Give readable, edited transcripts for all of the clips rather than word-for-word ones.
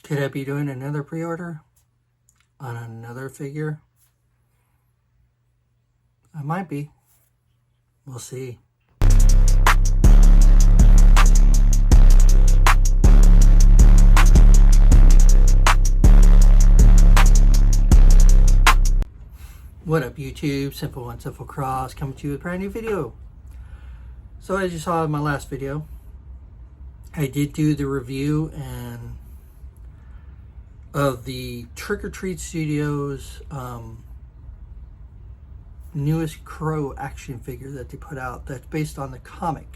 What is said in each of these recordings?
Could I be doing another pre-order on another figure? I might be. We'll see. What up, YouTube? Simple One, Simple Cross, coming to you with a brand new video. So as you saw in my last video, I did do the review and of the Trick or Treat Studios newest Crow action figure that they put out that's based on the comic.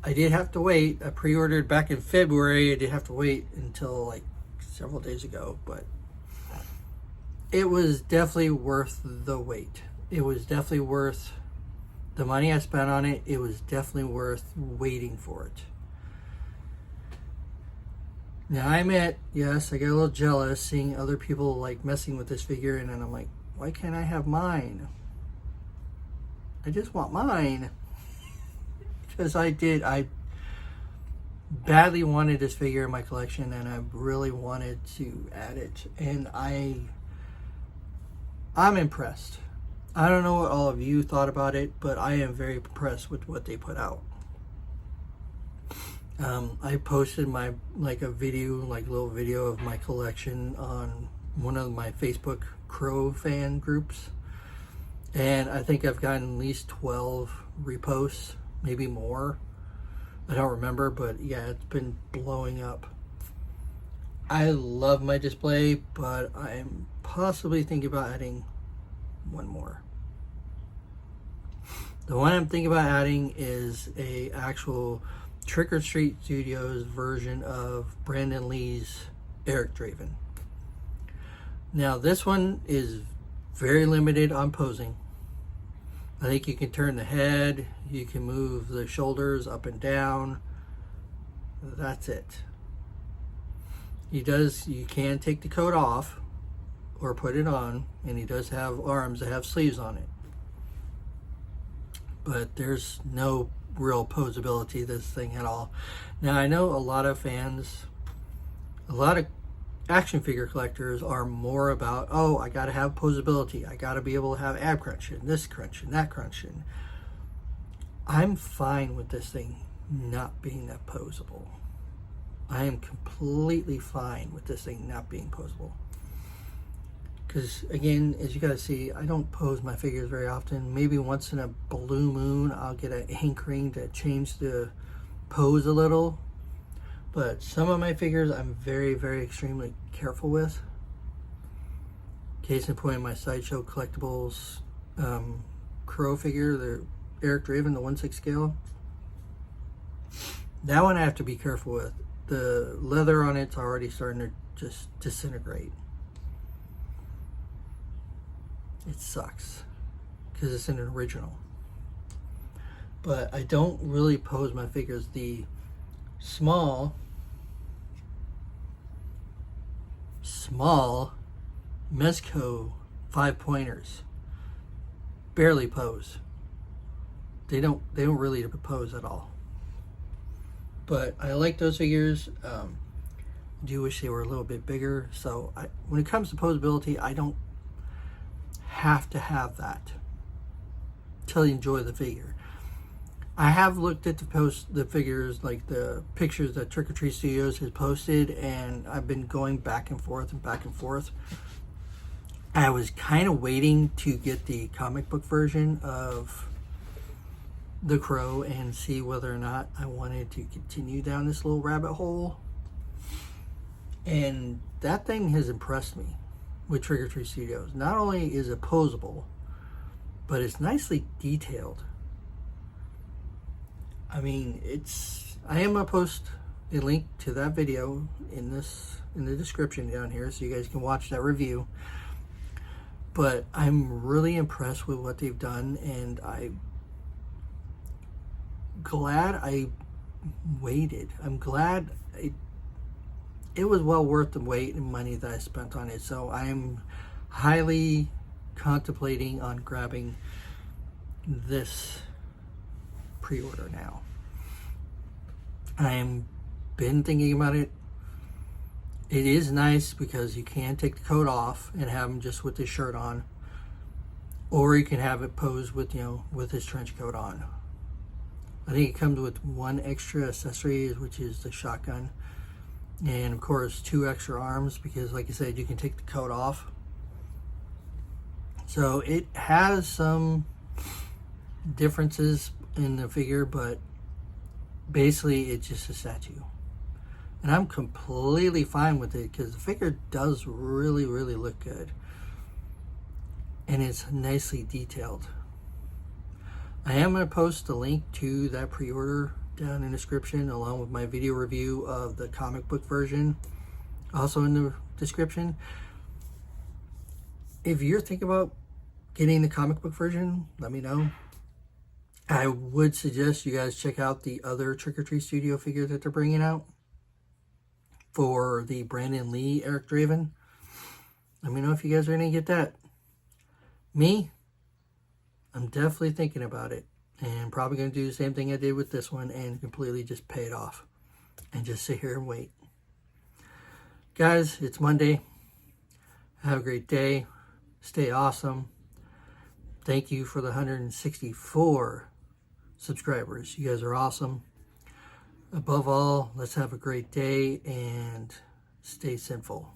I did have to wait. I pre-ordered back in February. I did have to wait until like several days ago, but it was definitely worth the wait. It was definitely worth the money I spent on it. It was definitely worth waiting for it. Now I admit, yes, I get a little jealous seeing other people like messing with this figure, and then I'm like, why can't I have mine? I just want mine. Because I badly wanted this figure in my collection, and I really wanted to add it, and I'm impressed. I don't know what all of you thought about it, but I am very impressed with what they put out. I posted my little video of my collection on one of my Facebook Crow fan groups, and I think I've gotten at least 12 reposts, maybe more. I don't remember, but yeah, it's been blowing up. I love my display, but I'm possibly thinking about adding one more. The one I'm thinking about adding is a actual Trick or Treat Studios version of Brandon Lee's Eric Draven. Now this one is very limited on posing. I think you can turn the head, you can move the shoulders up and down. That's it. You can take the coat off or put it on, and he does have arms that have sleeves on it. But there's no real posability to this thing at all. Now I know a lot of fans, a lot of action figure collectors are more about, oh, I gotta have posability, I gotta be able to have ab crunching, this crunching, that crunching. I'm fine with this thing not being that posable. I am completely fine with this thing not being posable. Because again, as you guys see, I don't pose my figures very often. Maybe once in a blue moon I'll get an hankering to change the pose a little. But some of my figures I'm very, very extremely careful with. Case in point, my Sideshow Collectibles Crow figure, the Eric Draven, the 1/6 scale. That one I have to be careful with. The leather on it's already starting to just disintegrate. It sucks because it's an original. But I don't really pose my figures. The small Mezco 5-pointers barely pose. They don't really pose at all. But I like those figures. Do wish they were a little bit bigger. So when it comes to posability, I don't have to have that till you enjoy the figure. I have looked at the figures, like the pictures that Trick or Treat Studios has posted, and I've been going back and forth and back and forth. I was kind of waiting to get the comic book version of the Crow and see whether or not I wanted to continue down this little rabbit hole. And that thing has impressed me with Trick or Treat Studios. Not only is it posable, but it's nicely detailed. I mean, I am going to post a link to that video in the description down here so you guys can watch that review. But I'm really impressed with what they've done, and I'm glad I waited. I'm glad it was well worth the wait and money that I spent on it. So I'm highly contemplating on grabbing this pre-order now. I'm been thinking about it It is nice because you can take the coat off and have him just with his shirt on, or you can have it pose with, you know, with his trench coat on. I think it comes with one extra accessory, which is the shotgun, and of course 2 extra arms, because like I said, you can take the coat off. So it has some differences in the figure, but basically it's just a statue. And I'm completely fine with it because the figure does really, really look good. And it's nicely detailed. I am going to post a link to that pre-order down in the description, along with my video review of the comic book version, also in the description. If you're thinking about getting the comic book version, let me know. I would suggest you guys check out the other Trick or Treat Studio figure that they're bringing out for the Brandon Lee Eric Draven. Let me know if you guys are going to get that. Me, I'm definitely thinking about it, and probably going to do the same thing I did with this one and completely just pay it off and just sit here and wait. Guys, it's Monday. Have a great day. Stay awesome. Thank you for the 164 subscribers. You guys are awesome. Above all, let's have a great day and stay sinful.